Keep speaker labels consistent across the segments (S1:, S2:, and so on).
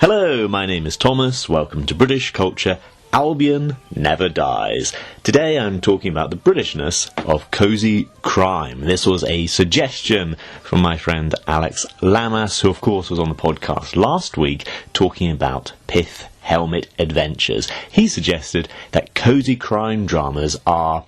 S1: Hello, my name is Thomas. Welcome to British Culture. Albion never dies. Today I'm talking about the Britishness of cosy crime. This was a suggestion from my friend Alex Lamas, who of course was on the podcast last week talking about Pith Helmet Adventures. He suggested that cosy crime dramas are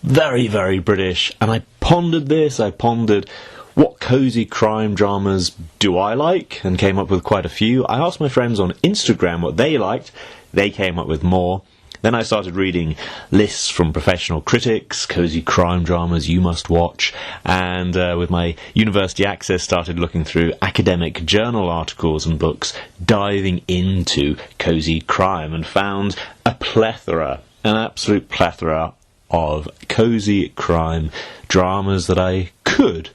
S1: very, very British, and I pondered what cosy crime dramas do I like, and came up with quite a few. I asked my friends on Instagram what they liked. They came up with more. Then I started reading lists from professional critics, cosy crime dramas you must watch, and with my university access started looking through academic journal articles and books diving into cosy crime, and found an absolute plethora of cosy crime dramas that I could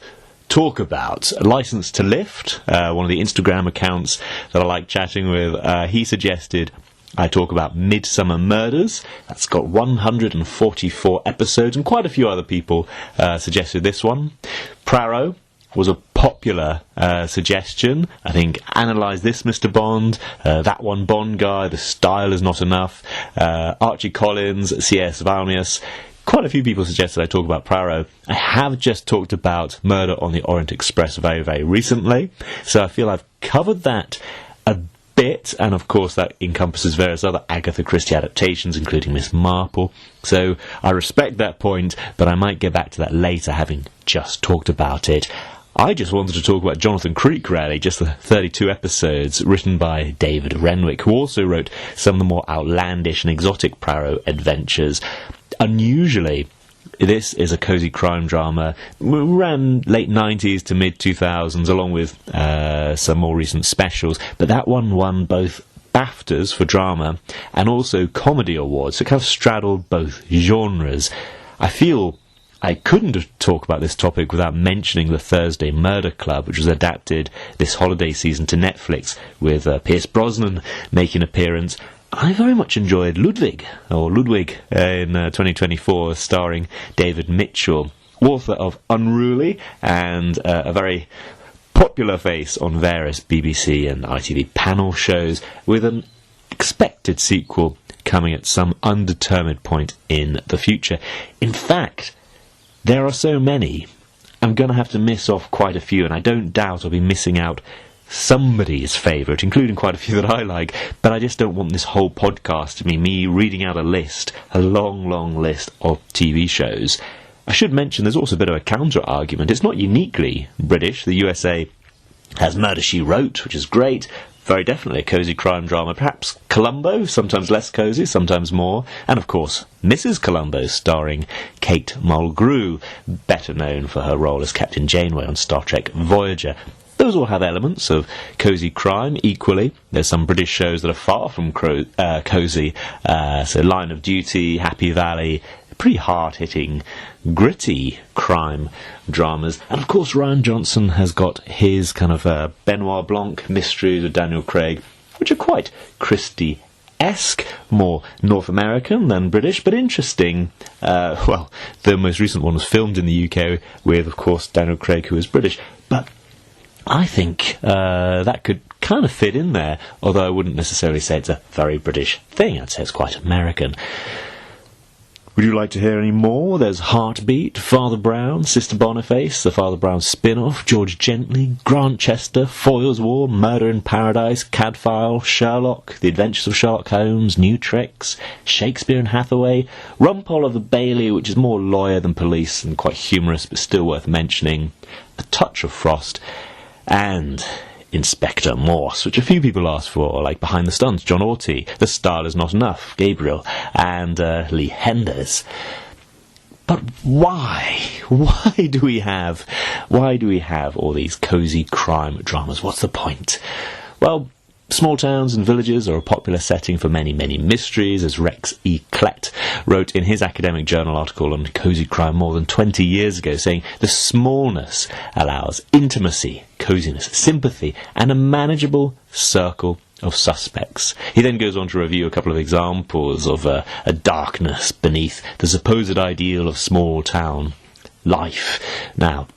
S1: talk about. License to Lift, one of the Instagram accounts that I like chatting with, he suggested I talk about Midsomer Murders. That's got 144 episodes, and quite a few other people suggested this one. Portrayal was a popular suggestion. I think Analyse This, Mr. Bond, That One Bond Guy, The Style Is Not Enough, Archie Collins, C.S. Valmius. Quite a few people suggested I talk about Portrayal. I have just talked about Murder on the Orient Express very, very recently, so I feel I've covered that a bit, and of course that encompasses various other Agatha Christie adaptations, including Miss Marple, so I respect that point, but I might get back to that later, having just talked about it. I just wanted to talk about Jonathan Creek, really, just the 32 episodes written by David Renwick, who also wrote some of the more outlandish and exotic Portrayal adventures. Unusually, this is a cosy crime drama, ran late 90s to mid 2000s, along with some more recent specials, but that one won both BAFTAs for drama and also comedy awards, so it kind of straddled both genres. I feel I couldn't talk about this topic without mentioning the Thursday Murder Club, which was adapted this holiday season to Netflix, with Pierce Brosnan making an appearance. I very much enjoyed Ludwig in 2024, starring David Mitchell, author of Unruly, and a very popular face on various BBC and ITV panel shows, with an expected sequel coming at some undetermined point in the future. In fact, there are so many, I'm going to have to miss off quite a few, and I don't doubt I'll be missing out somebody's favourite, including quite a few that I like, but I just don't want this whole podcast to be me reading out a long list of TV shows. I should mention there's also a bit of a counter-argument. It's not uniquely British. The USA has Murder, She Wrote, which is great, very definitely a cosy crime drama. Perhaps Columbo, sometimes less cosy, sometimes more, and of course Mrs. Columbo, starring Kate Mulgrew, better known for her role as Captain Janeway on Star Trek Voyager. Those all have elements of cosy crime equally. There's some British shows that are far from cosy, so Line of Duty, Happy Valley, pretty hard-hitting, gritty crime dramas. And of course Rian Johnson has got his kind of Benoit Blanc mysteries with Daniel Craig, which are quite Christie-esque, more North American than British, but interesting. Well, the most recent one was filmed in the UK with, of course, Daniel Craig, who is British, but I think that could kind of fit in there, although I wouldn't necessarily say it's a very British thing. I'd say it's quite American. Would you like to hear any more? There's Heartbeat, Father Brown, Sister Boniface, the Father Brown spin-off, George Gently, Grantchester, Foyle's War, Murder in Paradise, Cadfile, Sherlock, The Adventures of Sherlock Holmes, New Tricks, Shakespeare and Hathaway, Rumpole of the Bailey, which is more lawyer than police and quite humorous but still worth mentioning, A Touch of Frost, and Inspector Morse, which a few people asked for, like Behind the Stunts, Jon Auty, The Style Is Not Enough, Gabriel, and Lee Henders. But why? Why do we have all these cosy crime dramas? What's the point? Well, small towns and villages are a popular setting for many, many mysteries, as Rex E. Klett wrote in his academic journal article on cosy crime more than 20 years ago, saying the smallness allows intimacy, coziness, sympathy, and a manageable circle of suspects. He then goes on to review a couple of examples of a darkness beneath the supposed ideal of small town life. Now,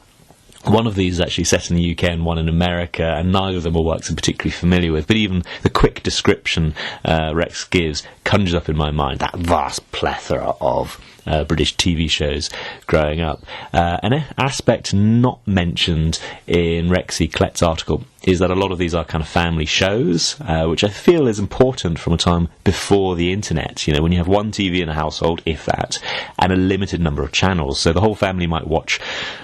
S1: One of these is actually set in the UK and one in America, and neither of them are works I'm particularly familiar with. But even the quick description Rex gives conjures up in my mind that vast plethora of British TV shows growing up. An aspect not mentioned in Rexy Klett's article is that a lot of these are kind of family shows, which I feel is important from a time before the internet. You know, when you have one TV in a household, if that, and a limited number of channels. So the whole family might watch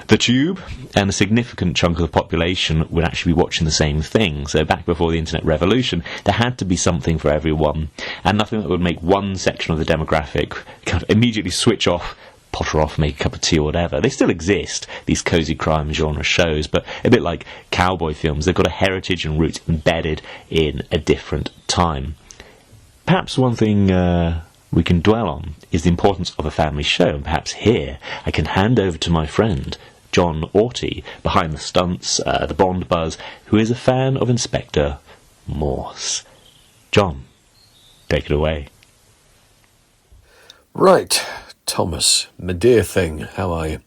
S1: the Tube, and a significant chunk of the population would actually be watching the same thing. So back before the internet revolution, there had to be something for everyone, and nothing that would make one section of the demographic kind of immediately switch off, potter off, make a cup of tea or whatever. They still exist, these cosy crime genre shows, but a bit like cowboy films, they've got a heritage and roots embedded in a different time. Perhaps one thing we can dwell on is the importance of a family show, and perhaps here I can hand over to my friend Jon Auty, behind the Stunts, the Bond buzz, who is a fan of Inspector Morse. Jon, take it away.
S2: Right, Thomas, my dear thing, how are you?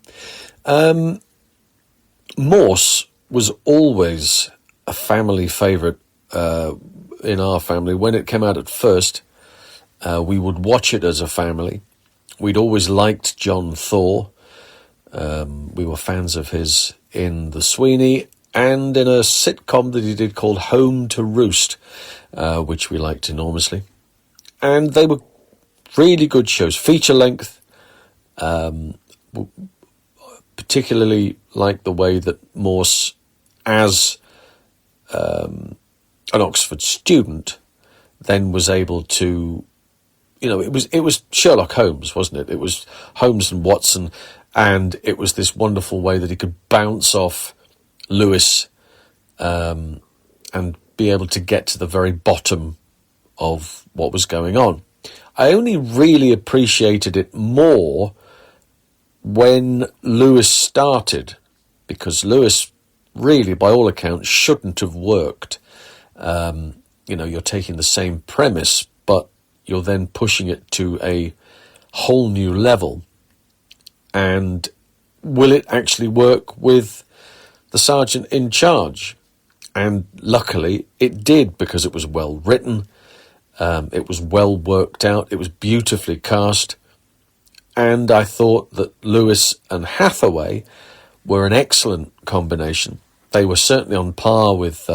S2: Morse was always a family favourite in our family. When it came out at first, we would watch it as a family. We'd always liked John Thor. We were fans of his in The Sweeney and in a sitcom that he did called Home to Roost, which we liked enormously. And they were really good shows, feature length. Particularly like the way that Morse, as an Oxford student, then was able to, you know, it was Sherlock Holmes, wasn't it? It was Holmes and Watson, and it was this wonderful way that he could bounce off Lewis and be able to get to the very bottom of what was going on. I only really appreciated it more when Lewis started, because Lewis really, by all accounts, shouldn't have worked. You know, you're taking the same premise, but you're then pushing it to a whole new level. And will it actually work with the sergeant in charge? And luckily it did, because it was well written, it was well worked out, it was beautifully cast, and I thought that Lewis and Hathaway were an excellent combination. They were certainly on par with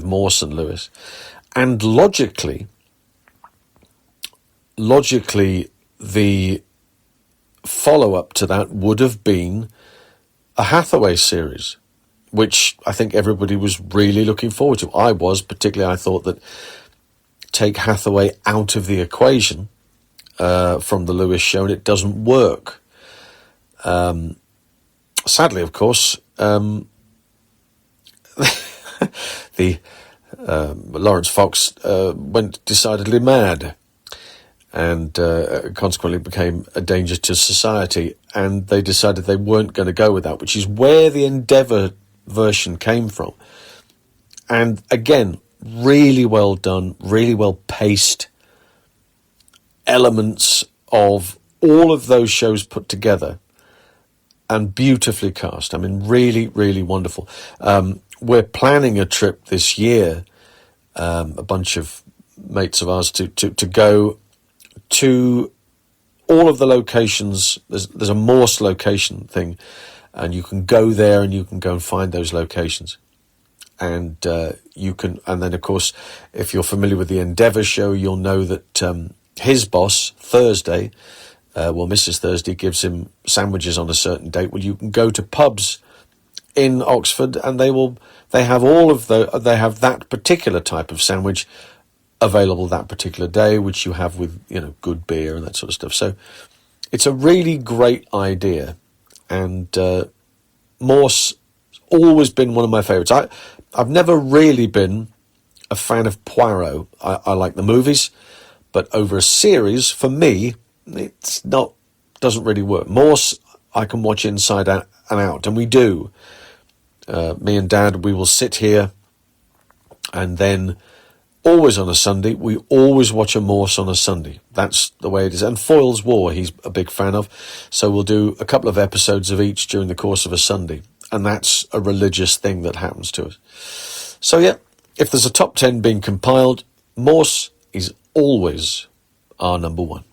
S2: Morse and Lewis, and logically, the follow-up to that would have been a Hathaway series, which I think everybody was really looking forward to. I was, particularly. I thought that take Hathaway out of the equation from the Lewis show, and it doesn't work. Sadly, of course, the Lawrence Fox went decidedly mad, and consequently became a danger to society, and they decided they weren't going to go with that, which is where the Endeavour version came from. And again, really well done, really well paced, elements of all of those shows put together, and beautifully cast. I mean, really, really wonderful. We're planning a trip this year, a bunch of mates of ours, to go to all of the locations. There's a Morse location thing, and you can go there and you can go and find those locations. And you can, and then of course, if you're familiar with the Endeavour show, you'll know that his boss, Thursday, Mrs. Thursday, gives him sandwiches on a certain date. Well, you can go to pubs in Oxford, and they have that particular type of sandwich available that particular day, which you have with, you know, good beer and that sort of stuff. So it's a really great idea, and Morse always been one of my favourites. I've never really been a fan of Poirot. I like the movies, but over a series, for me, doesn't really work. Morse, I can watch inside out and out, and we do. Me and Dad, we will sit here, and then always on a Sunday, we always watch a Morse on a Sunday. That's the way it is. And Foyle's War, he's a big fan of, so we'll do a couple of episodes of each during the course of a Sunday. and that's a religious thing that happens to us. So yeah, if there's a top 10 being compiled, Morse is always our number one.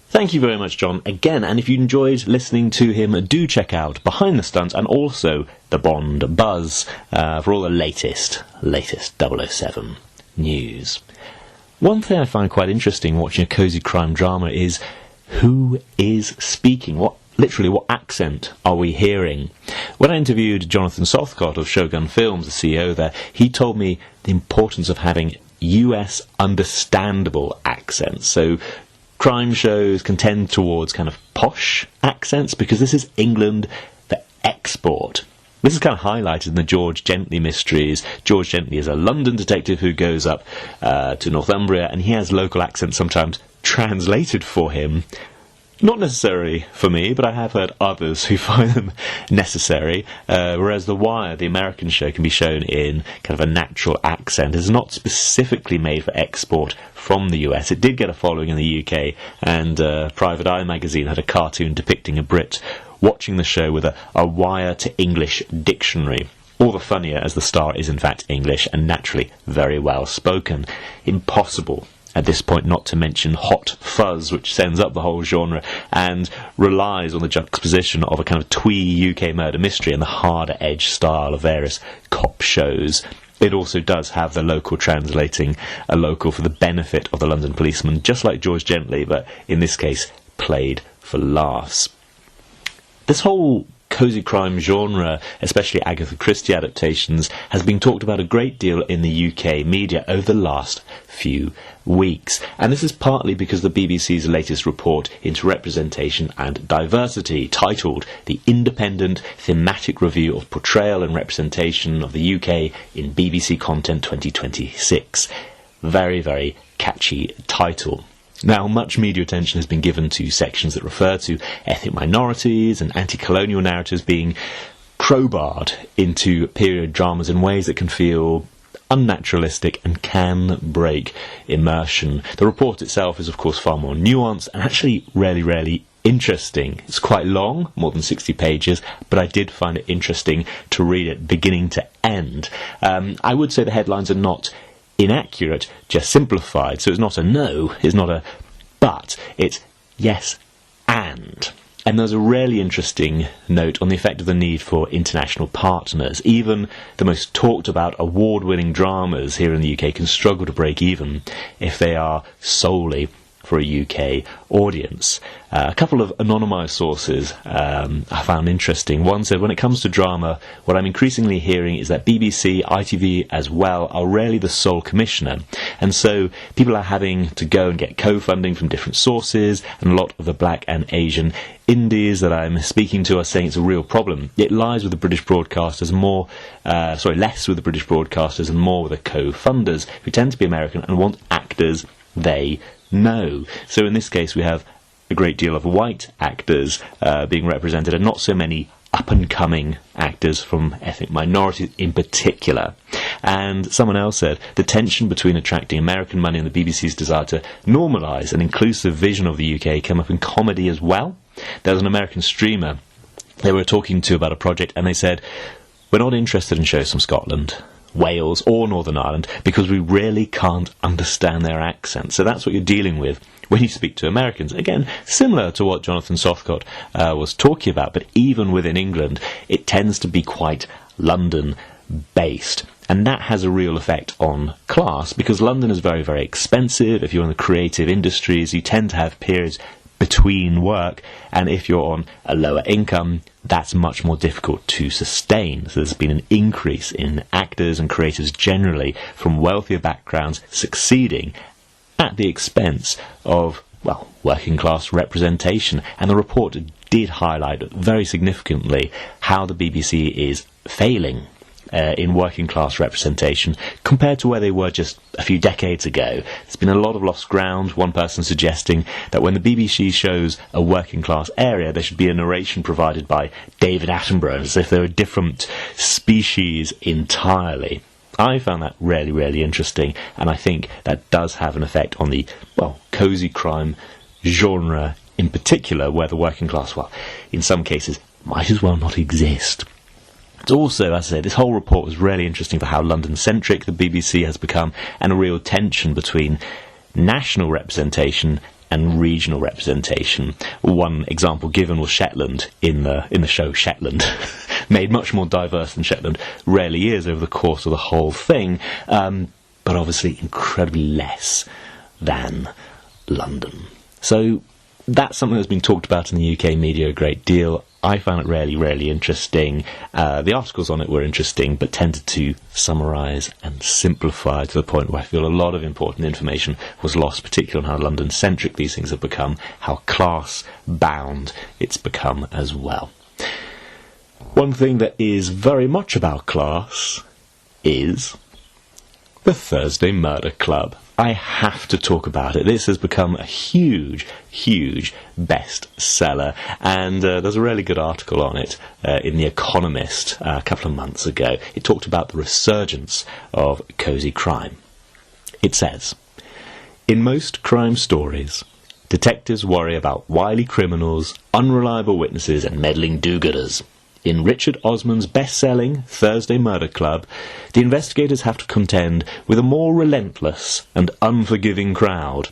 S1: Thank you very much, Jon, again, and if you enjoyed listening to him, do check out Behind the Stunts and also the Bond Buzz for all the latest 007 news. One thing I find quite interesting watching a cosy crime drama is who is speaking. What accent are we hearing? When I interviewed Jonathan Southcott of Shogun Films, the CEO there, he told me the importance of having US understandable accents. So crime shows can tend towards kind of posh accents because this is England for export. This is kind of highlighted in the George Gently mysteries. George Gently is a London detective who goes up to Northumbria, and he has local accents sometimes translated for him. Not necessary for me, but I have heard others who find them necessary, whereas The Wire, the American show, can be shown in kind of a natural accent. It's not specifically made for export from the US. It did get a following in the UK, and Private Eye magazine had a cartoon depicting a Brit watching the show with a wire to English dictionary. All the funnier as the star is in fact English and naturally very well spoken. Impossible at this point not to mention Hot Fuzz, which sends up the whole genre and relies on the juxtaposition of a kind of twee UK murder mystery and the harder edge style of various cop shows. It also does have the local translating a local for the benefit of the London policeman, just like George Gently, but in this case played for laughs. This whole cosy crime genre, especially Agatha Christie adaptations, has been talked about a great deal in the UK media over the last few weeks. And this is partly because the BBC's latest report into representation and diversity, titled The Independent Thematic Review of Portrayal and Representation of the UK in BBC Content 2026. Very, very catchy title. Now, much media attention has been given to sections that refer to ethnic minorities and anti-colonial narratives being crowbarred into period dramas in ways that can feel unnaturalistic and can break immersion. The report itself is, of course, far more nuanced and actually really interesting. It's quite long, more than 60 pages, but I did find it interesting to read it beginning to end. I would say the headlines are not inaccurate, just simplified. So it's not a no, it's not a but, it's yes and. And there's a really interesting note on the effect of the need for international partners. Even the most talked about award-winning dramas here in the UK can struggle to break even if they are solely for a UK audience. A couple of anonymised sources I found interesting. One said, when it comes to drama, what I'm increasingly hearing is that BBC, ITV as well, are rarely the sole commissioner. And so people are having to go and get co-funding from different sources, and a lot of the black and Asian indies that I'm speaking to are saying it's a real problem. It lies with the British broadcasters less with the British broadcasters and more with the co-funders, who tend to be American and want actors they know. So in this case we have a great deal of white actors being represented and not so many up-and-coming actors from ethnic minorities in particular. And someone else said the tension between attracting American money and the BBC's desire to normalise an inclusive vision of the UK came up in comedy as well. There was an American streamer they were talking to about a project, and they said, we're not interested in shows from Scotland, Wales or Northern Ireland because we really can't understand their accent. So that's what you're dealing with when you speak to Americans. Again, similar to what Jonathan Southcott was talking about, but even within England, it tends to be quite London-based. And that has a real effect on class because London is very, very expensive. If you're in the creative industries, you tend to have periods between work, and if you're on a lower income, that's much more difficult to sustain. So there's been an increase in actors and creators generally from wealthier backgrounds succeeding at the expense of, well, working class representation. And the report did highlight very significantly how the BBC is failing in working class representation compared to where they were just a few decades ago. There's been a lot of lost ground. One person suggesting that when the BBC shows a working class area, there should be a narration provided by David Attenborough, as if they're a different species entirely. I found that really, really interesting, and I think that does have an effect on the, well, cosy crime genre in particular, where the working class, well, in some cases, might as well not exist. It's also, as I say, this whole report was really interesting for how London-centric the BBC has become, and a real tension between national representation and regional representation. One example given was Shetland in the show Shetland, made much more diverse than Shetland rarely is over the course of the whole thing, but obviously incredibly less than London. So that's something that's been talked about in the UK media a great deal. I found it really, really interesting. The articles on it were interesting, but tended to summarise and simplify to the point where I feel a lot of important information was lost, particularly on how London-centric these things have become, how class-bound it's become as well. One thing that is very much about class is the Thursday Murder Club. I have to talk about it. This has become a huge, huge bestseller, and there's a really good article on it in The Economist a couple of months ago. It talked about the resurgence of cosy crime. It says, "In most crime stories, detectives worry about wily criminals, unreliable witnesses, and meddling do-gooders. In Richard Osman's best-selling Thursday Murder Club, the investigators have to contend with a more relentless and unforgiving crowd,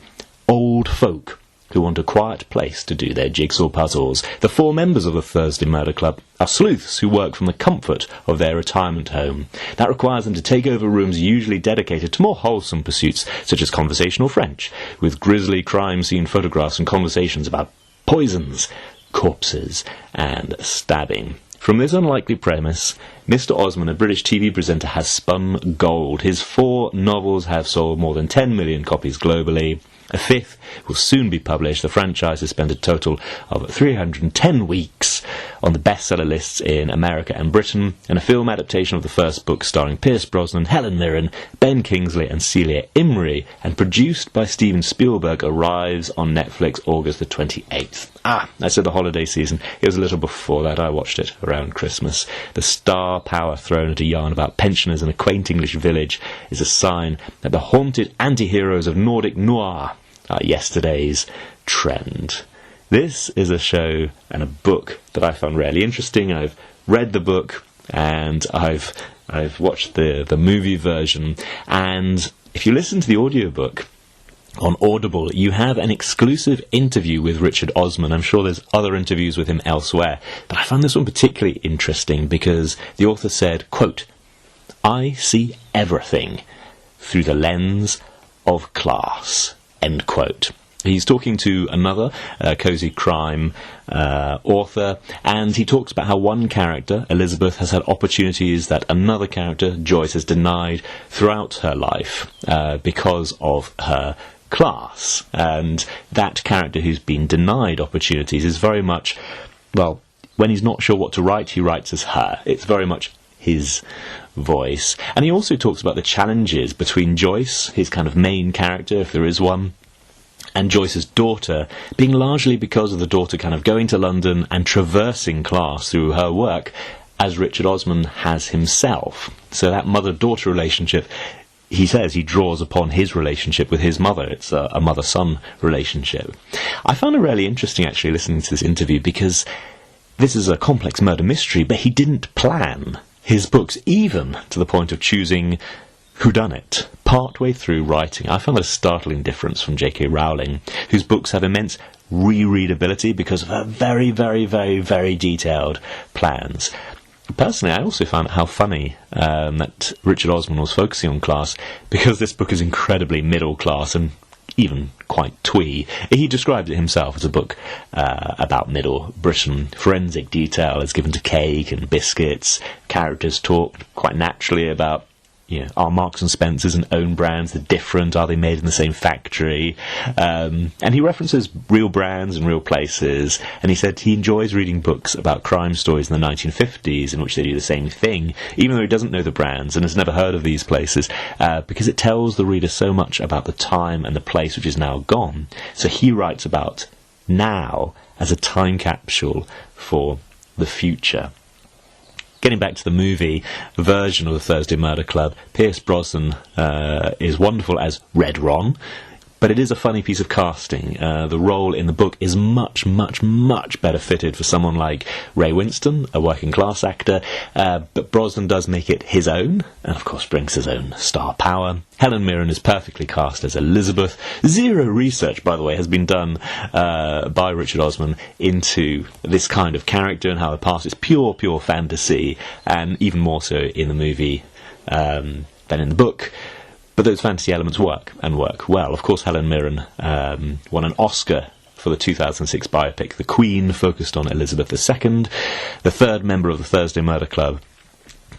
S1: old folk who want a quiet place to do their jigsaw puzzles. The 4 members of the Thursday Murder Club are sleuths who work from the comfort of their retirement home. That requires them to take over rooms usually dedicated to more wholesome pursuits, such as conversational French, with grisly crime scene photographs and conversations about poisons, corpses, and stabbing. From this unlikely premise, Mr. Osman, a British TV presenter, has spun gold. His 4 novels have sold more than 10 million copies globally. A 5th will soon be published. The franchise has spent a total of 310 weeks on the bestseller lists in America and Britain, and a film adaptation of the first book starring Pierce Brosnan, Helen Mirren, Ben Kingsley and Celia Imrie, and produced by Steven Spielberg, arrives on Netflix August the 28th. I said the holiday season. It was a little before that. I watched it around Christmas. The star power thrown at a yarn about pensioners in a quaint English village is a sign that the haunted anti-heroes of Nordic noir are yesterday's trend. This is a show and a book that I found really interesting. I've read the book and I've watched the movie version, and if you listen to the audiobook on Audible, you have an exclusive interview with Richard Osman. I'm sure there's other interviews with him elsewhere, but I found this one particularly interesting because the author said, quote, "I see everything through the lens of class," end quote. He's talking to another cosy crime author, and he talks about how one character, Elizabeth, has had opportunities that another character, Joyce, has denied throughout her life because of her class. And that character who's been denied opportunities is very much, well, when he's not sure what to write, he writes as her. It's very much his voice. And he also talks about the challenges between Joyce, his kind of main character, if there is one, and Joyce's daughter, being largely because of the daughter kind of going to London and traversing class through her work, as Richard Osman has himself. So that mother-daughter relationship, he says he draws upon his relationship with his mother. It's a mother-son relationship. I found it really interesting, actually, listening to this interview, because this is a complex murder mystery, but he didn't plan his books, even to the point of choosing whodunit partway through writing. I found a startling difference from J.K. Rowling, whose books have immense rereadability because of her very, very, very, very detailed plans. Personally, I also found how funny that Richard Osman was focusing on class, because this book is incredibly middle class and even quite twee. He described it himself as a book about Middle Britain. Forensic detail is given to cake and biscuits. Characters talk quite naturally about, are Marks and Spencers and own brands the different? Are they made in the same factory? And he references real brands and real places. And he said he enjoys reading books about crime stories in the 1950s in which they do the same thing, even though he doesn't know the brands and has never heard of these places, because it tells the reader so much about the time and the place which is now gone. So he writes about now as a time capsule for the future. Getting back to the movie version of the Thursday Murder Club, Pierce Brosnan is wonderful as Red Ron. But it is a funny piece of casting. The role in the book is much, much, much better fitted for someone like Ray Winston, a working-class actor, but Brosnan does make it his own, and of course brings his own star power. Helen Mirren is perfectly cast as Elizabeth. Zero research, by the way, has been done by Richard Osman into this kind of character and how it passes pure fantasy, and even more so in the movie than in the book. But those fantasy elements work, and work well. Of course, Helen Mirren won an Oscar for the 2006 biopic The Queen, focused on Elizabeth II. The third member of the Thursday Murder Club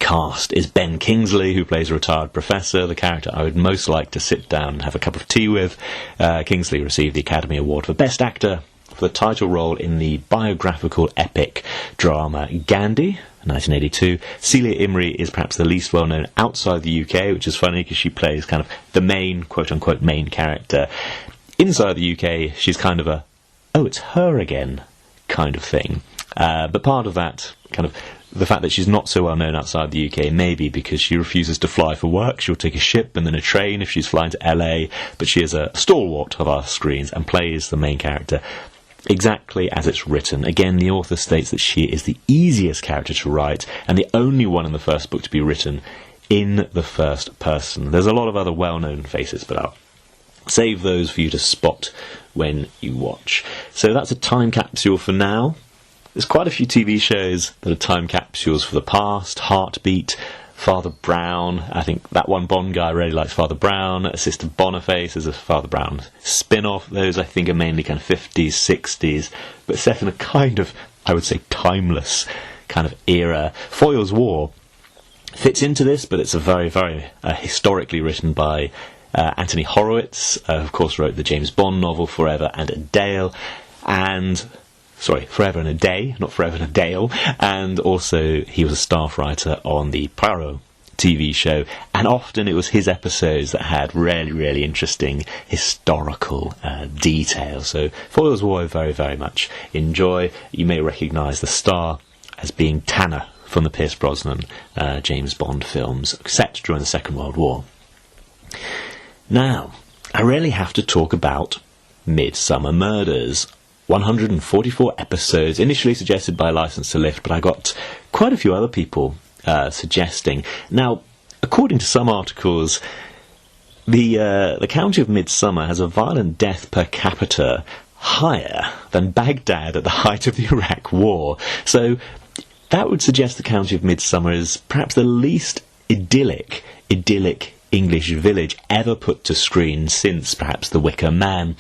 S1: cast is Ben Kingsley, who plays a retired professor, the character I would most like to sit down and have a cup of tea with. Kingsley received the Academy Award for Best Actor for the title role in the biographical epic drama Gandhi, 1982. Celia Imrie is perhaps the least well-known outside the UK, which is funny because she plays kind of the main, quote-unquote, main character. Inside the UK, she's kind of a, oh, it's her again kind of thing. But part of that, kind of, the fact that she's not so well-known outside the UK may be because she refuses to fly for work. She'll take a ship and then a train if she's flying to LA, but she is a stalwart of our screens and plays the main character exactly as it's written. Again, the author states that she is the easiest character to write and the only one in the first book to be written in the first person. There's a lot of other well-known faces, but I'll save those for you to spot when you watch. So that's a time capsule for now. There's quite a few TV shows that are time capsules for the past. Heartbeat, Father Brown. I think that one Bond guy really likes Father Brown. Sister Boniface is a Father Brown spin-off. Those, I think, are mainly kind of 50s, 60s, but set in a kind of, I would say, timeless kind of era. Foyle's War fits into this, but it's a very, very historically written by Anthony Horowitz. Of course, wrote the James Bond novel Forever and a Dale, and... Sorry, Forever and a Day, not Forever and a Dale. And also, he was a staff writer on the Poirot TV show. And often it was his episodes that had really, really interesting historical details. So, Foyle's War I very, very much enjoy. You may recognise the star as being Tanner from the Pierce Brosnan James Bond films, set during the Second World War. Now, I really have to talk about Midsomer Murders. 144 episodes, initially suggested by License to Lift, but I got quite a few other people suggesting. Now, according to some articles, the county of Midsomer has a violent death per capita higher than Baghdad at the height of the Iraq War. So that would suggest the county of Midsomer is perhaps the least idyllic English village ever put to screen since perhaps The Wicker Man.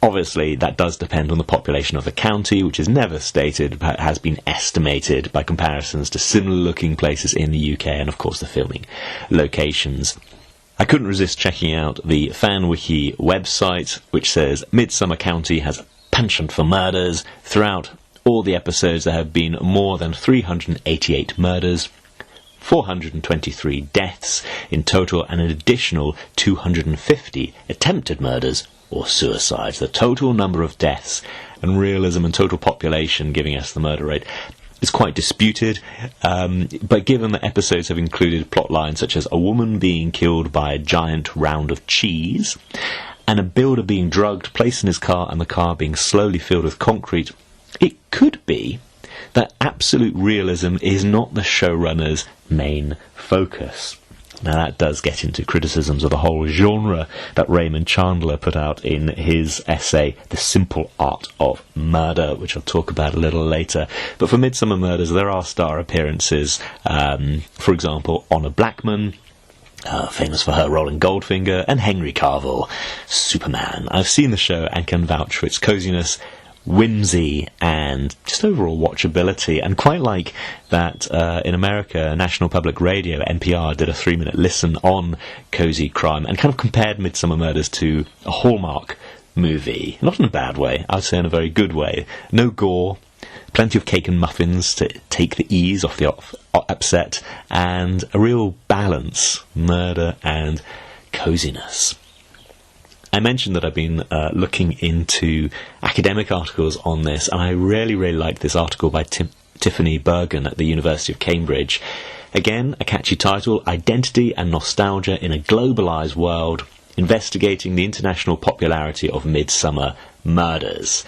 S1: Obviously, that does depend on the population of the county, which is never stated, but has been estimated by comparisons to similar-looking places in the UK, and of course the filming locations. I couldn't resist checking out the FanWiki website, which says Midsomer County has a penchant for murders. Throughout all the episodes, there have been more than 388 murders, 423 deaths in total, and an additional 250 attempted murders or suicides. The total number of deaths and realism and total population giving us the murder rate is quite disputed, but given that episodes have included plot lines such as a woman being killed by a giant round of cheese and a builder being drugged, placed in his car, and the car being slowly filled with concrete, it could be that absolute realism is not the showrunner's main focus. Now that does get into criticisms of the whole genre that Raymond Chandler put out in his essay, The Simple Art of Murder, which I'll talk about a little later. But for Midsomer Murders, there are star appearances. For example, Honor Blackman, famous for her role in Goldfinger, and Henry Cavill, Superman. I've seen the show and can vouch for its coziness, whimsy, and just overall watchability, and quite like that in America, National Public Radio, NPR, did a 3-minute listen on cozy crime and kind of compared Midsomer Murders to a Hallmark movie. Not in a bad way, I would say in a very good way. No gore, plenty of cake and muffins to take the ease off the upset, and a real balance, murder and coziness. I mentioned that I've been looking into academic articles on this, and I really, really liked this article by Tiffany Bergin at the University of Cambridge. Again, a catchy title, Identity and Nostalgia in a Globalised World. investigating the international popularity of Midsomer Murders.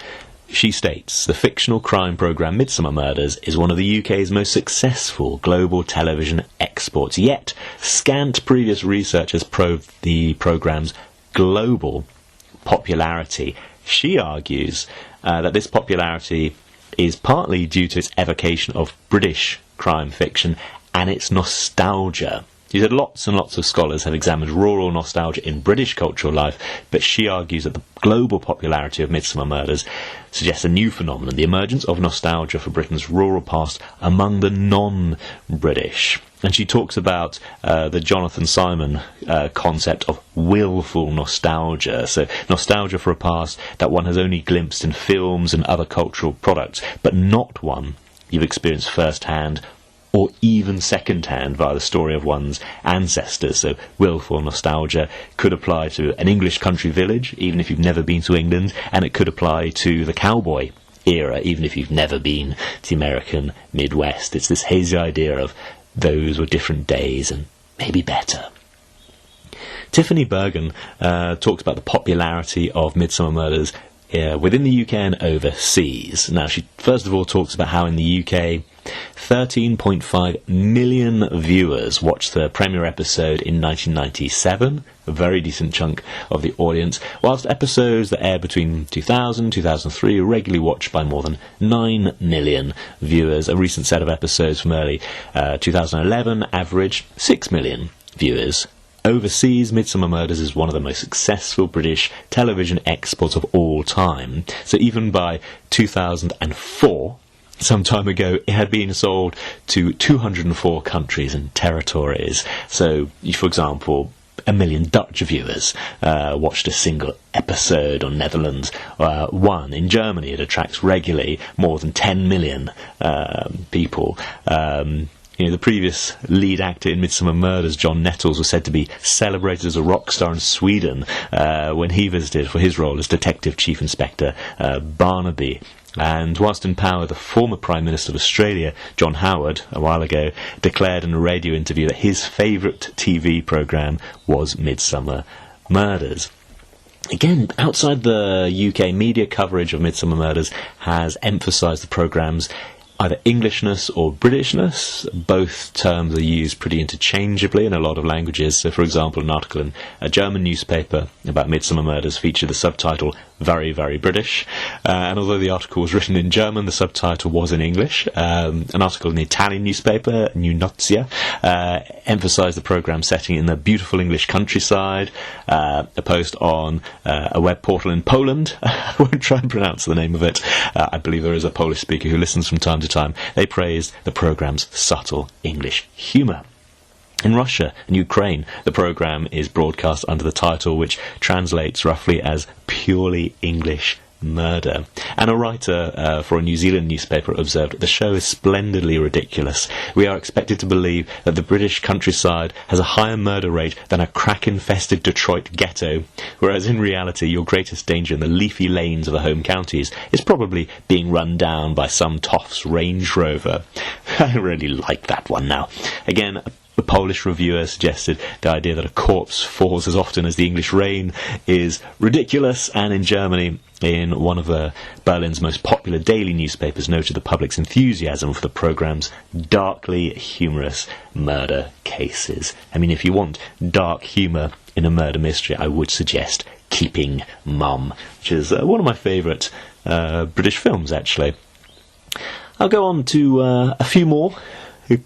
S1: She states, the fictional crime programme Midsomer Murders is one of the UK's most successful global television exports, yet scant previous research has probed the programme's global popularity. She argues that this popularity is partly due to its evocation of British crime fiction and its nostalgia. She said lots and lots of scholars have examined rural nostalgia in British cultural life, but she argues that the global popularity of Midsomer Murders suggests a new phenomenon, the emergence of nostalgia for Britain's rural past among the non-British. And she talks about the Jonathan Simon concept of willful nostalgia. So nostalgia for a past that one has only glimpsed in films and other cultural products, but not one you've experienced firsthand or even second-hand via the story of one's ancestors. So willful nostalgia could apply to an English country village, even if you've never been to England, and it could apply to the cowboy era, even if you've never been to the American Midwest. It's this hazy idea of those were different days and maybe better. Tiffany Bergin talks about the popularity of Midsomer Murders within the UK and overseas. Now, she first of all talks about how in the UK 13.5 million viewers watched the premiere episode in 1997, a very decent chunk of the audience, whilst episodes that aired between 2000 and 2003 were regularly watched by more than 9 million viewers. A recent set of episodes from early 2011 averaged 6 million viewers. Overseas, Midsomer Murders is one of the most successful British television exports of all time. So even by 2004, some time ago, it had been sold to 204 countries and territories. So, for example, 1 million Dutch viewers watched a single episode on Netherlands. One in Germany, it attracts regularly more than 10 million people. The previous lead actor in Midsomer Murders, John Nettles, was said to be celebrated as a rock star in Sweden when he visited for his role as Detective Chief Inspector Barnaby. And whilst in power, the former Prime Minister of Australia, John Howard, a while ago, declared in a radio interview that his favourite TV programme was Midsomer Murders. Again, outside the UK, media coverage of Midsomer Murders has emphasised the programme's either Englishness or Britishness. Both terms are used pretty interchangeably in a lot of languages. So, for example, an article in a German newspaper about Midsomer Murders featured the subtitle "Very, Very British." And although the article was written in German, the subtitle was in English. An article in the Italian newspaper, New Notizia, emphasised the programme setting in the beautiful English countryside. A post on a web portal in Poland, I won't try and pronounce the name of it, I believe there is a Polish speaker who listens from time to time, they praised the programme's subtle English humour. In Russia and Ukraine, the programme is broadcast under the title which translates roughly as Purely English Murder. And a writer for a New Zealand newspaper observed, the show is splendidly ridiculous. We are expected to believe that the British countryside has a higher murder rate than a crack-infested Detroit ghetto, whereas in reality your greatest danger in the leafy lanes of the home counties is probably being run down by some toff's Range Rover. I really like that one now. Again, the Polish reviewer suggested the idea that a corpse falls as often as the English rain is ridiculous, and in Germany, in one of Berlin's most popular daily newspapers, noted the public's enthusiasm for the programme's darkly humorous murder cases. I mean, if you want dark humour in a murder mystery, I would suggest Keeping Mum, which is one of my favourite British films, actually. I'll go on to a few more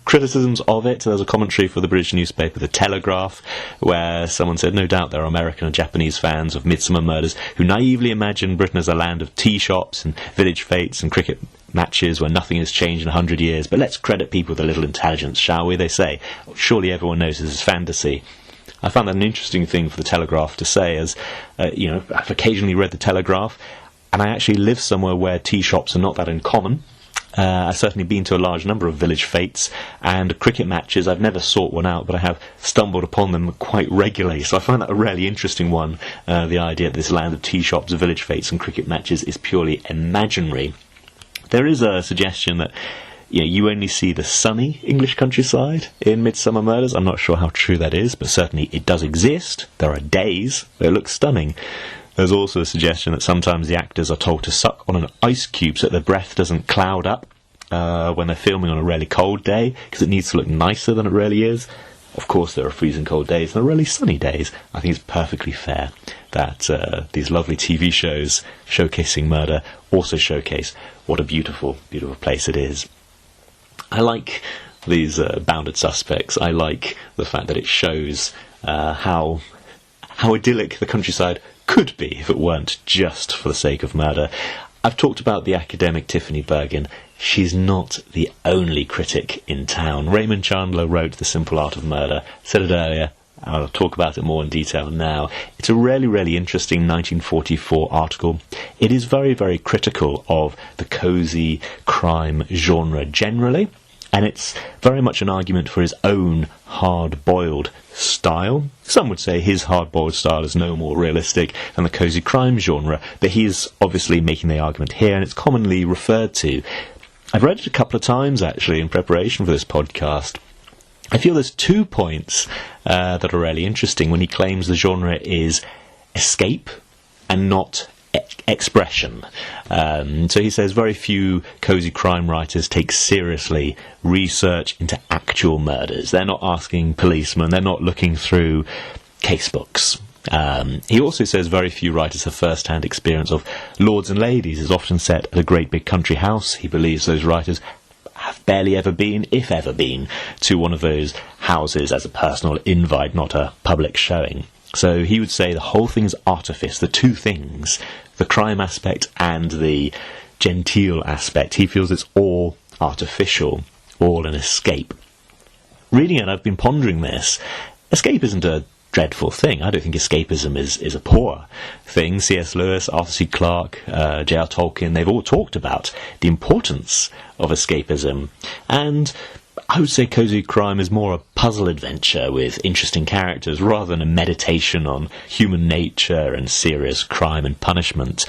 S1: criticisms of it. There's a commentary for the British newspaper The Telegraph, where someone said, no doubt there are American and Japanese fans of Midsomer Murders who naively imagine Britain as a land of tea shops and village fetes and cricket matches where nothing has changed in 100 years. But let's credit people with a little intelligence, shall we? They say, surely everyone knows this is fantasy. I found that an interesting thing for The Telegraph to say, as I've occasionally read The Telegraph, and I actually live somewhere where tea shops are not that uncommon. I've certainly been to a large number of village fetes and cricket matches. I've never sought one out, but I have stumbled upon them quite regularly. So I find that a really interesting one, the idea that this land of tea shops, village fetes and cricket matches is purely imaginary. There is a suggestion that you only see the sunny English countryside in Midsomer Murders. I'm not sure how true that is, but certainly it does exist. There are days where it looks stunning. There's also a suggestion that sometimes the actors are told to suck on an ice cube so that their breath doesn't cloud up when they're filming on a really cold day, because it needs to look nicer than it really is. Of course, there are freezing cold days and there are really sunny days. I think it's perfectly fair that these lovely TV shows showcasing murder also showcase what a beautiful, beautiful place it is. I like these bounded suspects. I like the fact that it shows how idyllic the countryside could be if it weren't just for the sake of murder. I've talked about the academic Tiffany Bergin. She's not the only critic in town. Raymond Chandler wrote The Simple Art of Murder. Said it earlier. I'll talk about it more in detail now. It's a really, really interesting 1944 article. It is very, very critical of the cosy crime genre generally, and it's very much an argument for his own hard-boiled style. Some would say his hard-boiled style is no more realistic than the cosy crime genre, but he is obviously making the argument here, and it's commonly referred to. I've read it a couple of times, actually, in preparation for this podcast. I feel there's 2 points that are really interesting when he claims the genre is escape and not expression. So he says very few cosy crime writers take seriously research into actual murders. They're not asking policemen, they're not looking through casebooks. He also says very few writers have first-hand experience of lords and ladies. Is often set at a great big country house. He believes those writers have barely ever been, if ever been, to one of those houses as a personal invite, not a public showing. So he would say the whole thing's artifice, the two things, the crime aspect and the genteel aspect. He feels it's all artificial, all an escape. Reading it, I've been pondering this. Escape isn't a dreadful thing. I don't think escapism is a poor thing. C.S. Lewis, Arthur C. Clarke, J.R. Tolkien, they've all talked about the importance of escapism. And I would say cosy crime is more a puzzle adventure with interesting characters rather than a meditation on human nature and serious crime and punishment.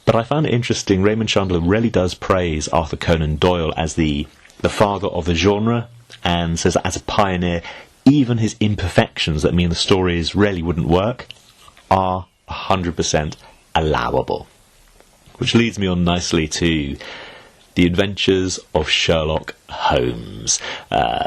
S1: But I found it interesting, Raymond Chandler really does praise Arthur Conan Doyle as the father of the genre, and says that as a pioneer, even his imperfections that mean the stories really wouldn't work are 100% allowable. Which leads me on nicely to The Adventures of Sherlock Holmes,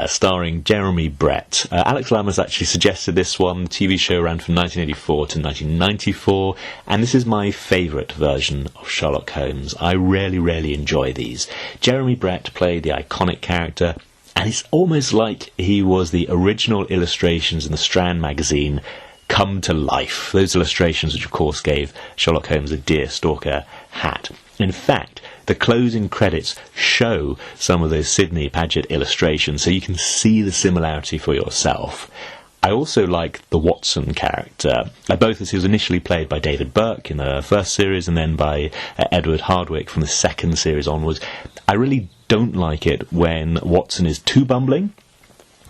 S1: starring Jeremy Brett. Alex Lammers actually suggested this one. The TV show ran from 1984 to 1994, and this is my favourite version of Sherlock Holmes. I really, really enjoy these. Jeremy Brett played the iconic character, and it's almost like he was the original illustrations in the Strand magazine come to life. Those illustrations which of course gave Sherlock Holmes a deerstalker hat. In fact, the closing credits show some of those Sidney Paget illustrations, so you can see the similarity for yourself. I also like the Watson character, both as he was initially played by David Burke in the first series and then by Edward Hardwicke from the second series onwards. I really don't like it when Watson is too bumbling.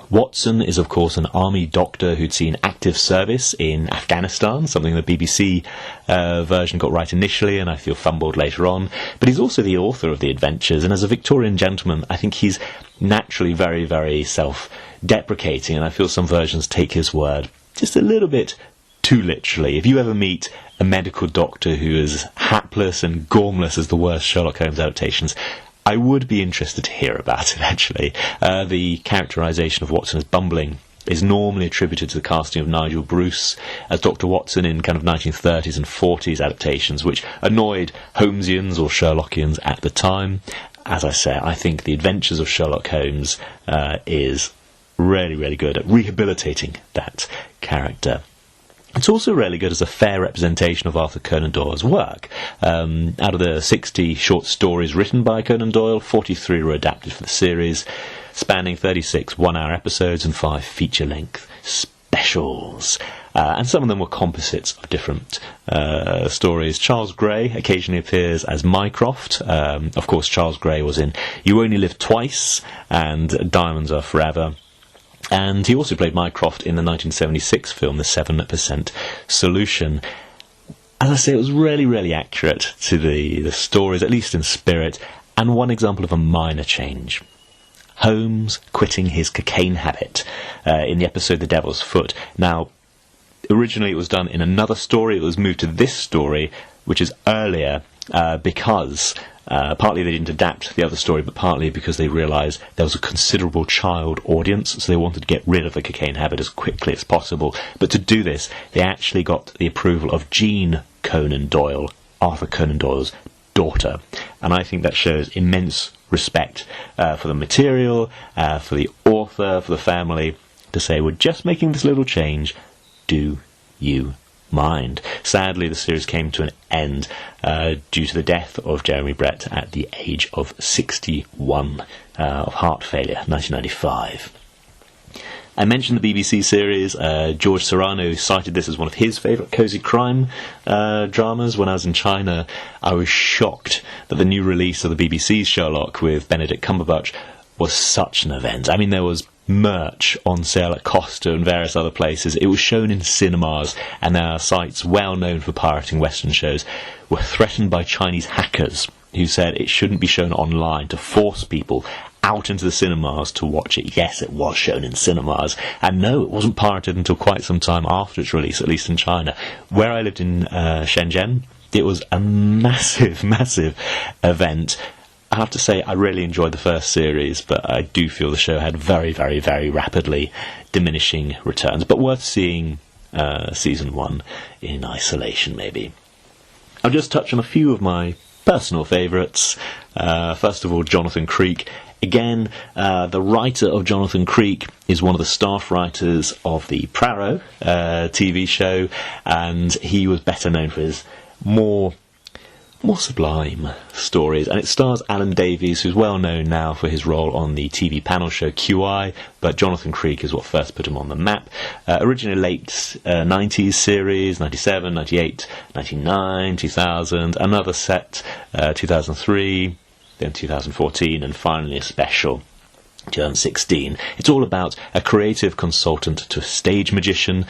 S1: Watson is, of course, an army doctor who'd seen active service in Afghanistan, something the BBC version got right initially and I feel fumbled later on. But he's also the author of the adventures, and as a Victorian gentleman, I think he's naturally very, very self-deprecating, and I feel some versions take his word just a little bit too literally. If you ever meet a medical doctor who is hapless and gormless as the worst Sherlock Holmes adaptations, I would be interested to hear about it, actually. The characterisation of Watson as bumbling is normally attributed to the casting of Nigel Bruce as Dr. Watson in kind of 1930s and 40s adaptations, which annoyed Holmesians or Sherlockians at the time. As I say, I think The Adventures of Sherlock Holmes is really, really good at rehabilitating that character. It's also really good as a fair representation of Arthur Conan Doyle's work. Out of the 60 short stories written by Conan Doyle, 43 were adapted for the series, spanning 36 one-hour episodes and 5 feature-length specials. And some of them were composites of different stories. Charles Gray occasionally appears as Mycroft. Of course, Charles Gray was in You Only Live Twice and Diamonds Are Forever. And he also played Mycroft in the 1976 film The 7% Solution. As I say, it was really, really accurate to the stories, at least in spirit, and one example of a minor change. Holmes quitting his cocaine habit in the episode The Devil's Foot. Now, originally it was done in another story. It was moved to this story, which is earlier, because partly they didn't adapt the other story, but partly because they realised there was a considerable child audience, so they wanted to get rid of the cocaine habit as quickly as possible. But to do this, they actually got the approval of Jean Conan Doyle, Arthur Conan Doyle's daughter. And I think that shows immense respect for the material, for the author, for the family, to say, we're just making this little change, do you mind? Sadly, the series came to an end due to the death of Jeremy Brett at the age of 61 of heart failure, 1995. I mentioned the BBC series. George Serrano cited this as one of his favourite cosy crime dramas. When I was in China, I was shocked that the new release of the BBC's Sherlock with Benedict Cumberbatch was such an event. I mean, there was merch on sale at Costa and various other places. It was shown in cinemas, and our sites, well known for pirating Western shows, were threatened by Chinese hackers who said it shouldn't be shown online to force people out into the cinemas to watch it. Yes, it was shown in cinemas, and no, it wasn't pirated until quite some time after its release, at least in China. Where I lived in Shenzhen, it was a massive, massive event. I have to say, I really enjoyed the first series, but I do feel the show had very, very, very rapidly diminishing returns. But worth seeing season 1 in isolation, maybe. I'll just touch on a few of my personal favourites. First of all, Jonathan Creek. Again, the writer of Jonathan Creek is one of the staff writers of the Praro TV show, and he was better known for his more sublime stories, and it stars Alan Davies, who's well known now for his role on the TV panel show QI, but Jonathan Creek is what first put him on the map. Originally late 90s series, 97, 98, 99, 2000, another set, 2003, then 2014, and finally a special, 2016. It's all about a creative consultant to a stage magician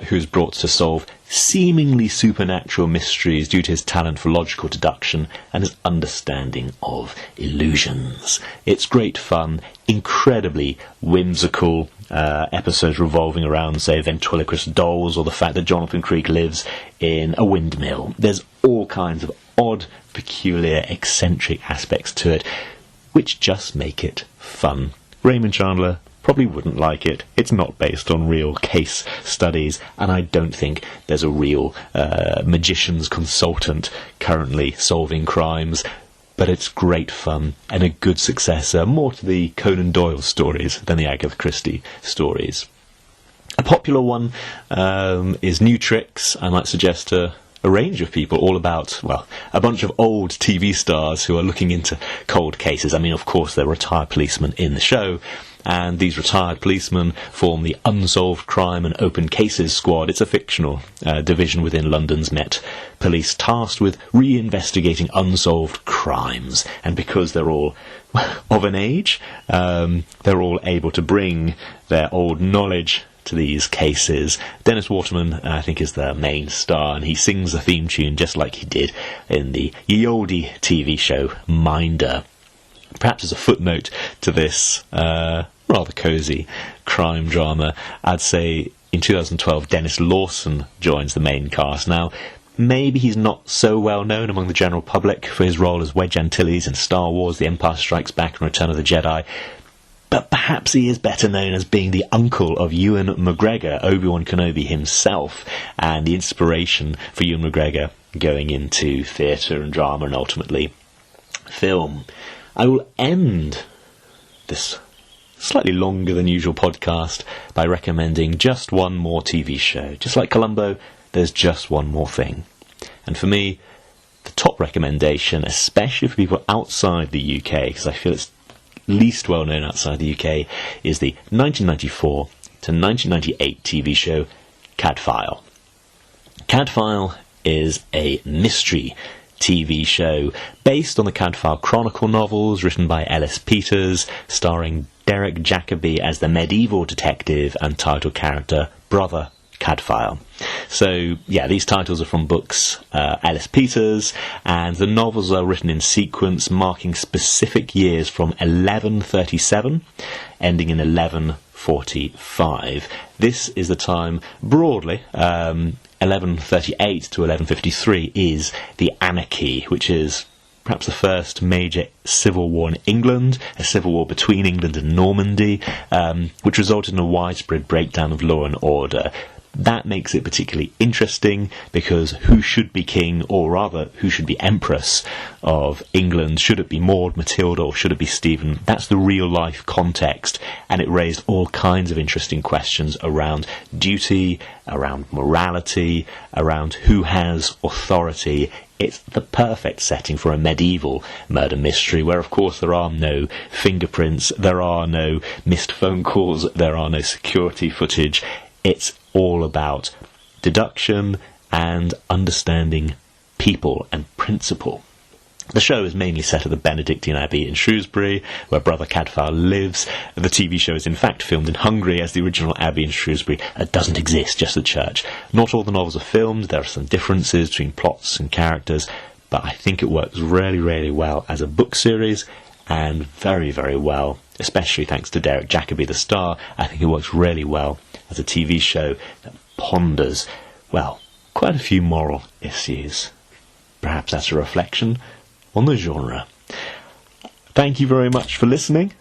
S1: who's brought to solve seemingly supernatural mysteries due to his talent for logical deduction and his understanding of illusions. It's great fun, incredibly whimsical episodes revolving around, say, ventriloquist dolls or the fact that Jonathan Creek lives in a windmill. There's all kinds of odd, peculiar, eccentric aspects to it, which just make it fun. Raymond Chandler probably wouldn't like it. It's not based on real case studies, and I don't think there's a real magician's consultant currently solving crimes, but it's great fun and a good successor, more to the Conan Doyle stories than the Agatha Christie stories. A popular one is New Tricks. I might suggest a range of people, all about, well, a bunch of old TV stars who are looking into cold cases. I mean, of course, there are retired policemen in the show, and these retired policemen form the Unsolved Crime and Open Cases Squad. It's a fictional division within London's Met Police tasked with reinvestigating unsolved crimes. And because they're all of an age, they're all able to bring their old knowledge to these cases. Dennis Waterman, I think, is the main star, and he sings the theme tune just like he did in the ye olde TV show Minder. Perhaps as a footnote to this rather cosy crime drama, I'd say in 2012 Dennis Lawson joins the main cast. Now, maybe he's not so well known among the general public for his role as Wedge Antilles in Star Wars, The Empire Strikes Back and Return of the Jedi, but perhaps he is better known as being the uncle of Ewan McGregor, Obi-Wan Kenobi himself, and the inspiration for Ewan McGregor going into theatre and drama and ultimately film. I will end this slightly longer than usual podcast by recommending just one more TV show. Just like Columbo, there's just one more thing. And for me, the top recommendation, especially for people outside the UK, because I feel it's least well known outside the UK, is the 1994 to 1998 TV show Cadfael. Cadfael is a mystery TV show based on the Cadfael Chronicle novels written by Ellis Peters, starring Derek Jacobi as the medieval detective and title character Brother Cadfael. So, yeah, these titles are from books Ellis Peters, and the novels are written in sequence, marking specific years from 1137, ending in 1145. This is the time, broadly, 1138 to 1153 is the Anarchy, which is perhaps the first major civil war in England, a civil war between England and Normandy, which resulted in a widespread breakdown of law and order. That makes it particularly interesting because who should be king, or rather, who should be empress of England? Should it be Maud, Matilda, or should it be Stephen? That's the real-life context, and it raised all kinds of interesting questions around duty, around morality, around who has authority. It's the perfect setting for a medieval murder mystery where, of course, there are no fingerprints, there are no missed phone calls, there are no security footage. It's all about deduction and understanding people and principle. The show is mainly set at the Benedictine Abbey in Shrewsbury, where Brother Cadfael lives. The TV show is in fact filmed in Hungary, as the original abbey in Shrewsbury doesn't exist, just the church. Not all the novels are filmed, there are some differences between plots and characters, but I think it works really, really well as a book series, and very, very well, especially thanks to Derek Jacobi, the star. I think it works really well as a TV show that ponders, well, quite a few moral issues. Perhaps that's a reflection on the genre. Thank you very much for listening.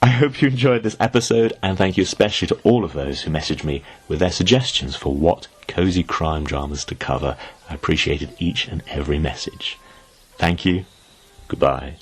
S1: I hope you enjoyed this episode, and thank you especially to all of those who messaged me with their suggestions for what cosy crime dramas to cover. I appreciated each and every message. Thank you. Goodbye.